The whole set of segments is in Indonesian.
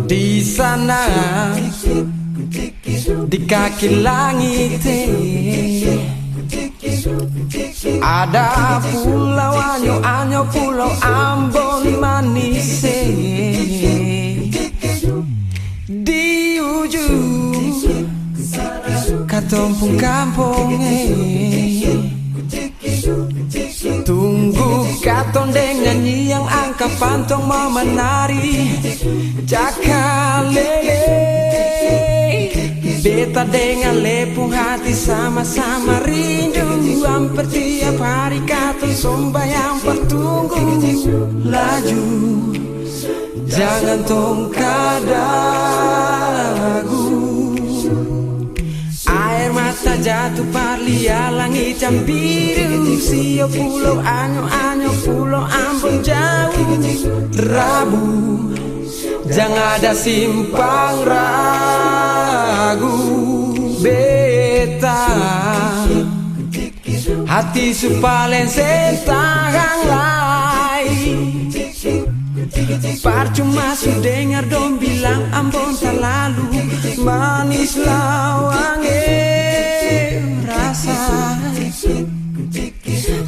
Di sana, di kaki langit, ada pulau Anyo-Anyo, pulau Ambon manis. Di ujung katompung kampung, tunggu katon deng nyanyi yang angka pantong mau menari cakalele. Beta dengan lepung hati sama-sama rindu, hampir tiap hari katon sombayang pertunggu. Laju, jangan tong kadagu. Air mata jatuh parlia langit yang biru. Sio pulau Anyo-Anyo, pulau Ambon jauh. Rabu, jangan ada simpang ragu. Beta hati supalen sentang lai. Percuma su dengar dong bilang Ambon terlalu manis lawange rasa.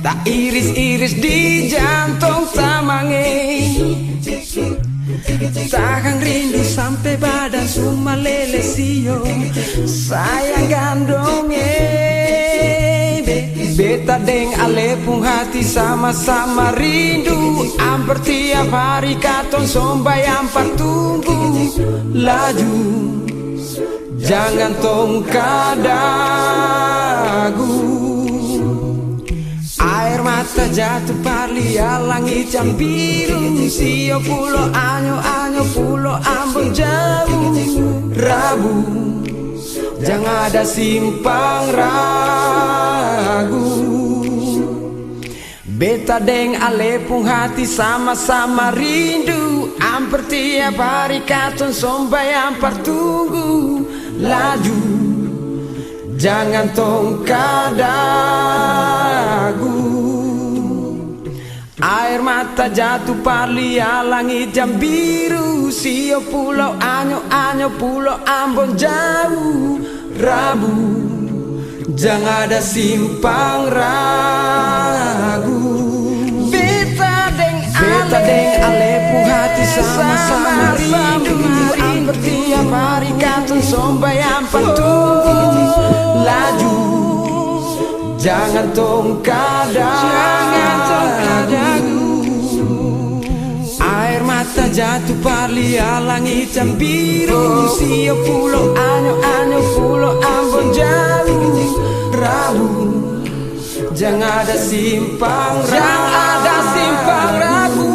Tak iris-iris di jantung tamange. Tahan rindu sampai badan suma lele sio. Sayang gandonge. Beta deng alepung hati sama-sama rindu, hampir tiap hari katon sombayang pertunggu. Laju, jangan tong kadagu. Air mata jatuh parlia langit yang biru. Sio pulau Anyo-Anyo, pulau Ambon jauh. Rabu, jangan ada simpang ragu. Beta deng alepung hati sama-sama rindu, hampir tiap hari katon sombayang pertunggu. Laju, jangan tong kadagu. Air mata jatuh parlia langit yang biru. Sio pulau Anyo-Anyo, pulau Ambon jauh. Rabu, jangan ada simpang ragu. Beta deng alepung hati sama-sama rindu, hampir tiap hari katon sombayang pertunggu. Laju, jangan tong kadagu. Air mata jatuh parlia langit yang biru. Sio pulau Anyo-Anyo, pulau Ambon jauh. Rabu, jangan ada simpang ragu. Jangan ada simpang ragu.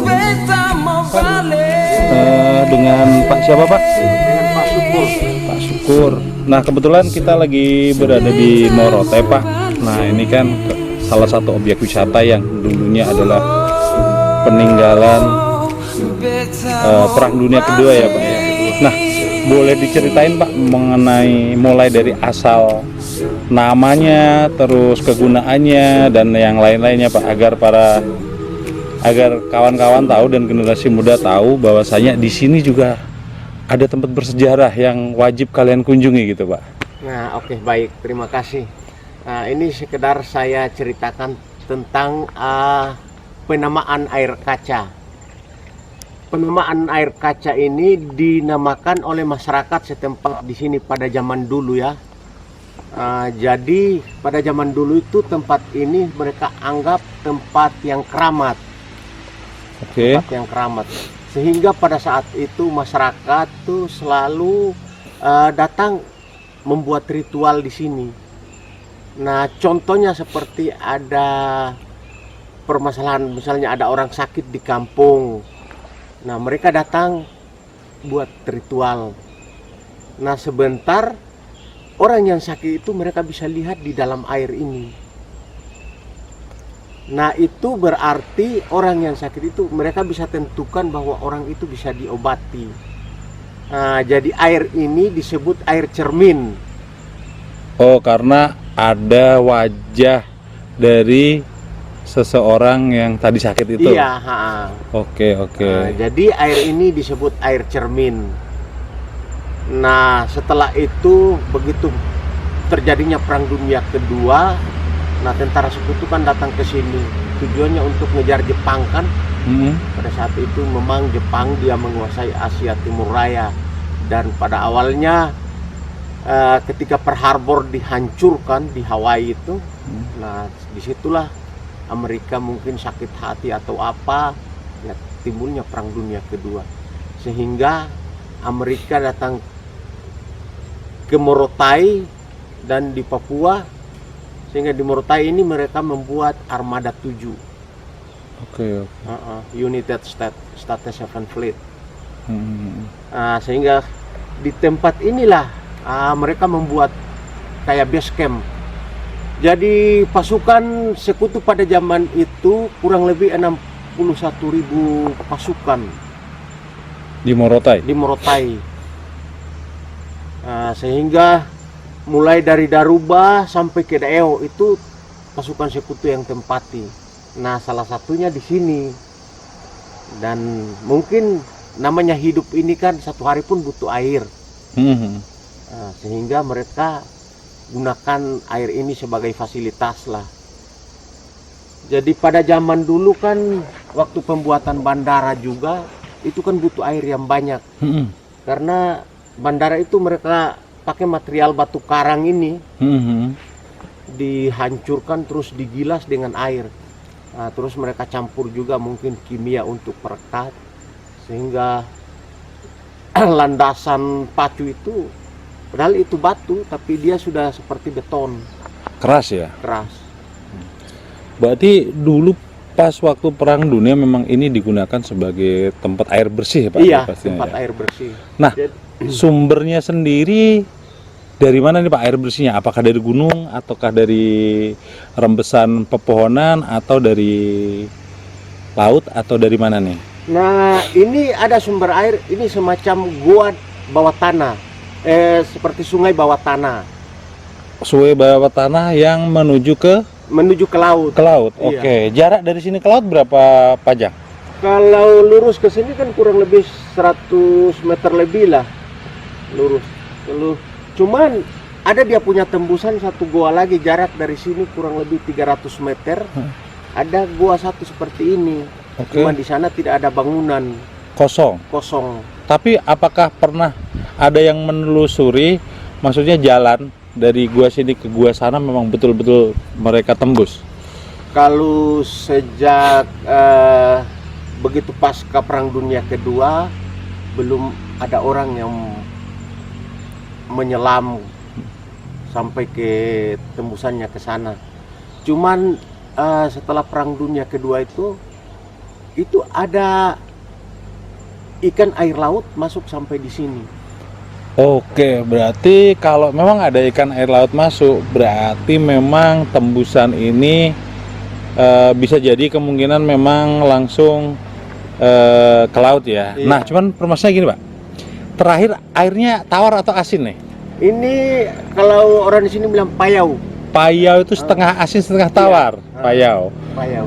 Beta mau balik. Dengan Pak siapa Pak? Dengan Pak Syukur. Pak Syukur. Nah kebetulan kita lagi berada di Morotai Pak. Nah ini kan salah satu objek wisata yang dulunya adalah peninggalan Perang Dunia Kedua ya Pak ya. Nah boleh diceritain Pak mengenai mulai dari asal namanya, terus kegunaannya dan yang lain-lainnya Pak, agar kawan-kawan tahu dan generasi muda tahu bahwasanya di sini juga ada tempat bersejarah yang wajib kalian kunjungi gitu Pak. Nah oke, baik, terima kasih. Nah ini sekedar saya ceritakan tentang penamaan air kaca. Penamaan air kaca ini dinamakan oleh masyarakat setempat di sini pada zaman dulu ya. Jadi pada zaman dulu itu tempat ini mereka anggap tempat yang keramat. Oke. Tempat yang keramat. Sehingga pada saat itu masyarakat tuh selalu datang membuat ritual di sini. Nah, contohnya seperti ada permasalahan, misalnya ada orang sakit di kampung. Nah, mereka datang buat ritual. Nah, sebentar orang yang sakit itu mereka bisa lihat di dalam air ini. Nah, itu berarti orang yang sakit itu mereka bisa tentukan bahwa orang itu bisa diobati. Nah, jadi air ini disebut air cermin. Oh, karena ada wajah dari seseorang yang tadi sakit itu. Iya, Oke. jadi air ini disebut air cermin. Nah, setelah itu begitu terjadinya Perang Dunia Kedua, nah tentara sekutu kan datang ke sini. Tujuannya untuk ngejar Jepang kan. Pada saat itu memang Jepang dia menguasai Asia Timur Raya, dan pada awalnya ketika Pearl Harbor dihancurkan di Hawaii itu, nah disitulah Amerika mungkin sakit hati atau apa, ya, timbulnya Perang Dunia Kedua, sehingga Amerika datang ke Morotai dan di Papua, sehingga di Morotai ini mereka membuat armada 7. Oke. United States Seven Fleet. Sehingga di tempat inilah mereka membuat kayak base camp. Jadi pasukan sekutu pada zaman itu kurang lebih 61.000 pasukan Di Morotai. di Morotai. Sehingga mulai dari Daruba sampai ke Daeo itu pasukan sekutu yang tempati. Nah, salah satunya di sini. Dan mungkin namanya hidup ini kan satu hari pun butuh air. Sehingga mereka gunakan air ini sebagai fasilitas lah. Jadi pada zaman dulu kan waktu pembuatan bandara juga itu kan butuh air yang banyak. Karena bandara itu mereka pakai material batu karang ini, dihancurkan terus digilas dengan air. Nah, terus mereka campur juga mungkin kimia untuk perekat, sehingga landasan pacu itu padahal itu batu tapi dia sudah seperti beton, Keras ya. keras. Berarti dulu pas waktu Perang Dunia memang ini digunakan sebagai tempat air bersih ya, Pak? Iya, Pastinya, tempat ya? air bersih. Nah, sumbernya sendiri dari mana nih Pak air bersihnya? Apakah dari gunung, ataukah dari rembesan pepohonan, atau dari laut, atau dari mana nih? Nah, ini ada sumber air, ini semacam gua bawah tanah, seperti sungai bawah tanah, Sungai bawah tanah yang menuju ke laut. laut. Iya. Oke, jarak dari sini ke laut berapa panjang? Kalau lurus ke sini kan kurang lebih 100 meter lebih lah, lurus. Cuman ada dia punya tembusan satu gua lagi, jarak dari sini kurang lebih 300 meter. Ada gua satu seperti ini. Oke. Cuma di sana tidak ada bangunan, Kosong. kosong. Tapi apakah pernah ada yang menelusuri, maksudnya jalan dari gua sini ke gua sana memang betul-betul mereka tembus? Kalau sejak begitu pasca Perang Dunia Kedua, belum ada orang yang menyelam sampai ke tembusannya ke sana. Cuman setelah Perang Dunia Kedua itu ada ikan air laut masuk sampai di sini. Oke, berarti kalau memang ada ikan air laut masuk, berarti memang tembusan ini bisa jadi kemungkinan memang langsung ke laut ya. Iya. Nah, cuman permasalahannya gini Pak, terakhir airnya tawar atau asin nih? Ini kalau orang di sini bilang payau. Payau itu setengah asin setengah tawar. Payau. Payau.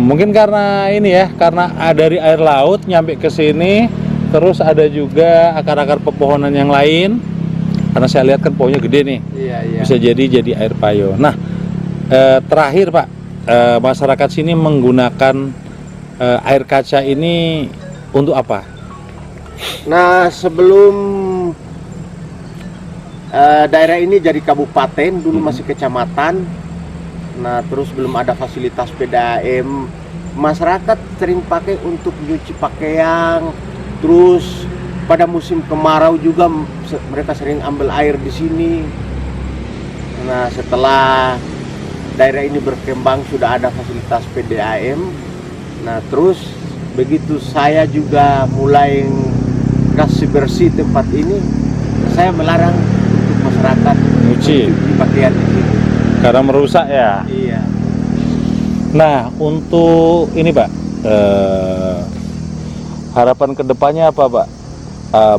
Mungkin karena ini ya, karena dari air laut nyampe ke sini, terus ada juga akar-akar pepohonan yang lain. Karena saya lihat kan pohonnya gede nih, Iya, iya. bisa jadi air payau. Nah, terakhir Pak, masyarakat sini menggunakan air kaca ini untuk apa? Nah, sebelum daerah ini jadi kabupaten, dulu masih kecamatan. Nah, terus belum ada fasilitas PDAM. Masyarakat sering pakai untuk nyuci pakaian. Terus pada musim kemarau juga mereka sering ambil air di sini. Nah, setelah daerah ini berkembang sudah ada fasilitas PDAM. Nah, terus begitu saya juga mulai kasih bersih tempat ini, saya melarang untuk masyarakat Nyuci. mencuci pakaian di sini. Karena merusak ya. Iya. Nah, untuk ini Pak, harapan kedepannya apa Pak?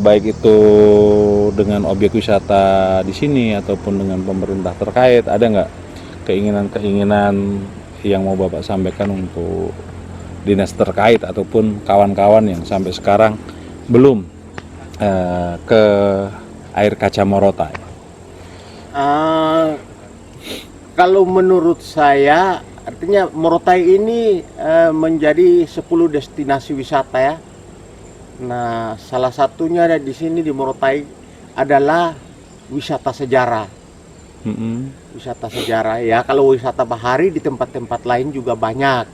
Baik itu dengan objek wisata di sini ataupun dengan pemerintah terkait, ada nggak keinginan-keinginan yang mau Bapak sampaikan untuk dinas terkait ataupun kawan-kawan yang sampai sekarang belum ke air kaca Morotai? Kalau menurut saya, artinya Morotai ini menjadi 10 destinasi wisata ya. Nah, salah satunya ada di sini di Morotai adalah wisata sejarah. Wisata sejarah ya. Kalau wisata bahari di tempat-tempat lain juga banyak.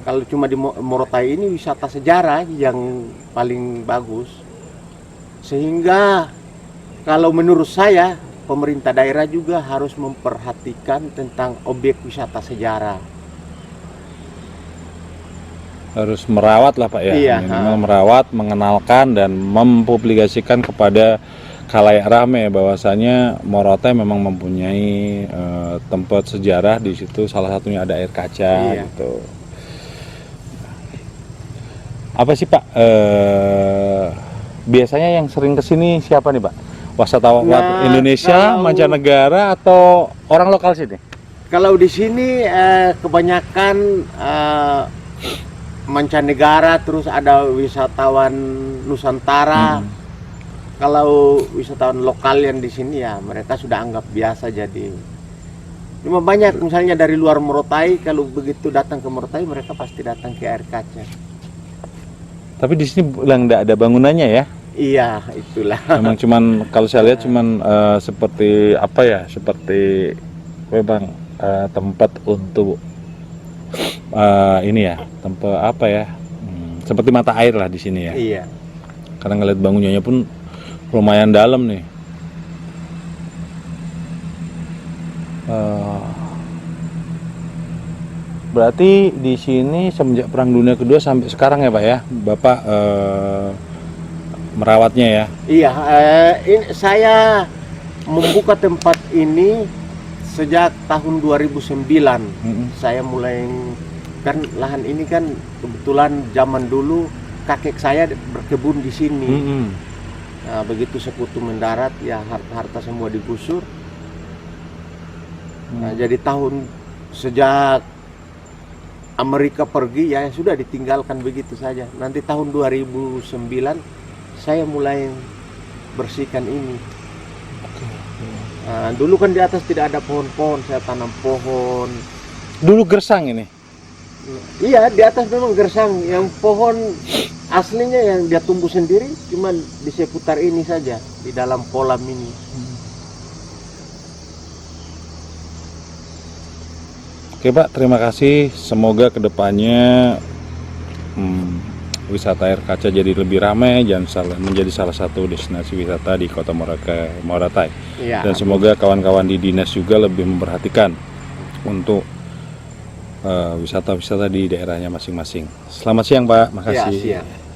Kalau cuma di Morotai ini wisata sejarah yang paling bagus. Sehingga kalau menurut saya pemerintah daerah juga harus memperhatikan tentang objek wisata sejarah. Harus merawat lah Pak ya, Iya, minimal merawat, mengenalkan dan mempublikasikan kepada khalayak ramai bahwasanya Morotai memang mempunyai tempat sejarah di situ, salah satunya ada air kaca gitu. Apa sih Pak? Biasanya yang sering kesini siapa nih Pak? Wisatawan Indonesia, mancanegara atau orang lokal sini? Kalau di sini kebanyakan mancanegara, terus ada wisatawan Nusantara. Kalau wisatawan lokal yang di sini ya mereka sudah anggap biasa jadi. Cuma banyak misalnya dari luar Morotai, kalau begitu datang ke Morotai mereka pasti datang ke air kaca. Tapi di sini bilang tidak ada bangunannya ya? Iya, itulah. Memang cuman kalau saya lihat cuman seperti apa ya? Seperti memang tempat untuk ini ya, tempat apa ya? Seperti mata air lah di sini ya. Iya. Karena ngeliat bangunannya pun lumayan dalam nih. Berarti di sini semenjak Perang Dunia Kedua sampai sekarang ya Pak ya, Bapak merawatnya ya? Iya, saya membuka tempat ini sejak tahun 2009. Saya mulai, kan lahan ini kan kebetulan zaman dulu kakek saya berkebun di sini. Nah, begitu sekutu mendarat ya harta-harta semua digusur. Nah, jadi sejak Amerika pergi ya sudah ditinggalkan begitu saja. Nanti tahun 2009 saya mulai bersihkan ini. Nah, dulu kan di atas tidak ada pohon-pohon, saya tanam pohon. Dulu gersang ini? Iya, di atas memang gersang. Yang pohon aslinya yang dia tumbuh sendiri, cuma di seputar ini saja, di dalam kolam ini. Oke Pak, terima kasih. Semoga kedepannya wisata air kaca jadi lebih ramai dan menjadi salah satu destinasi wisata di Kota Morotai. Ya, dan semoga kawan-kawan di dinas juga lebih memperhatikan untuk wisata-wisata di daerahnya masing-masing. Selamat siang Pak, makasih. Ya, siang.